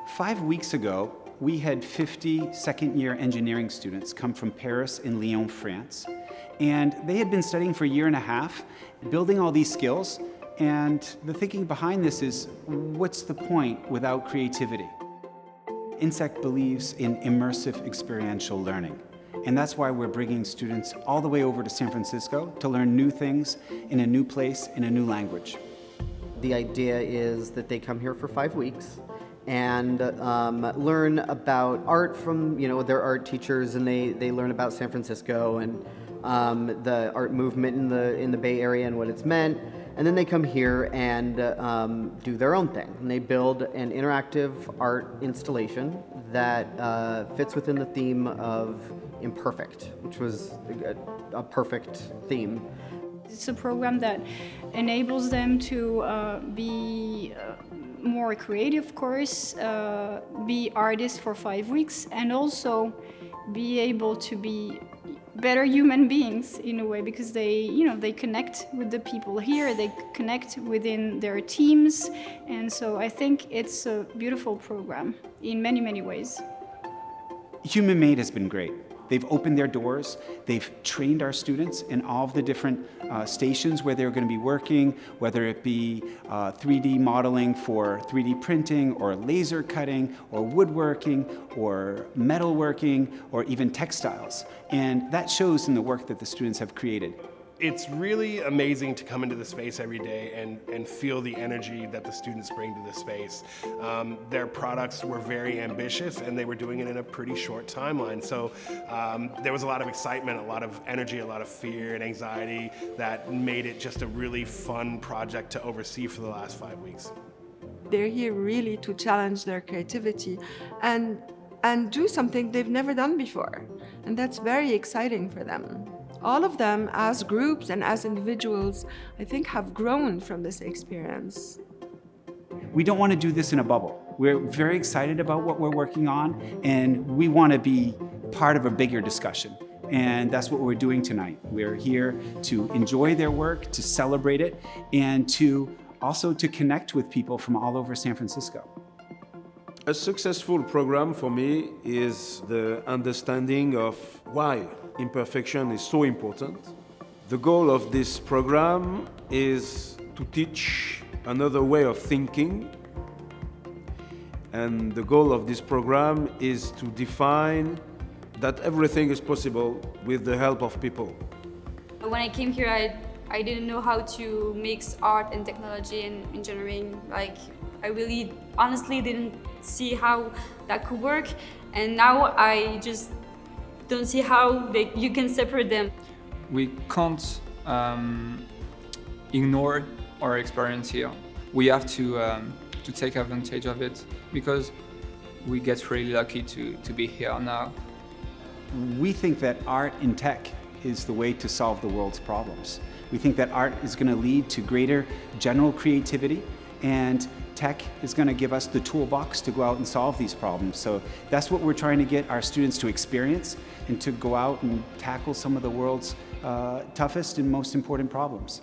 5 weeks ago, we had 50 second-year engineering students come from Paris and Lyon, France. And they had been studying for a year and a half, building all these skills. And the thinking behind this is, what's the point without creativity? Inseec believes in immersive experiential learning. And that's why we're bringing students all the way over to San Francisco to learn new things in a new place, in a new language. The idea is that they come here for 5 weeks and learn about art from their art teachers, and they learn about San Francisco and the art movement in the Bay Area and what it's meant. And then they come here and do their own thing. And they build an interactive art installation that fits within the theme of imperfect, which was a perfect theme. It's a program that enables them to be more creative, of course, be artists for 5 weeks, and also be able to be better human beings in a way, because they connect with the people here, they connect within their teams, and so I think it's a beautiful program in many, many ways. Human Made has been great. They've opened their doors, they've trained our students in all of the different stations where they're going to be working, whether it be 3D modeling for 3D printing, or laser cutting, or woodworking, or metalworking, or even textiles. And that shows in the work that the students have created. It's really amazing to come into the space every day and feel the energy that the students bring to the space. Their products were very ambitious, and they were doing it in a pretty short timeline. So there was a lot of excitement, a lot of energy, a lot of fear and anxiety that made it just a really fun project to oversee for the last 5 weeks. They're here really to challenge their creativity and do something they've never done before. And that's very exciting for them. All of them, as groups and as individuals, I think have grown from this experience. We don't want to do this in a bubble. We're very excited about what we're working on, and we want to be part of a bigger discussion. And that's what we're doing tonight. We're here to enjoy their work, to celebrate it, and also to connect with people from all over San Francisco. A successful program for me is the understanding of why imperfection is so important. The goal of this program is to teach another way of thinking, and the goal of this program is to define that everything is possible with the help of people. When I came here, I didn't know how to mix art and technology and engineering. I really honestly didn't see how that could work, and now I just don't see how you can separate them. We can't ignore our experience here. We have to take advantage of it, because we get really lucky to be here now. We think that art in tech is the way to solve the world's problems. We think that art is going to lead to greater general creativity, and tech is going to give us the toolbox to go out and solve these problems. So that's what we're trying to get our students to experience, and to go out and tackle some of the world's toughest and most important problems.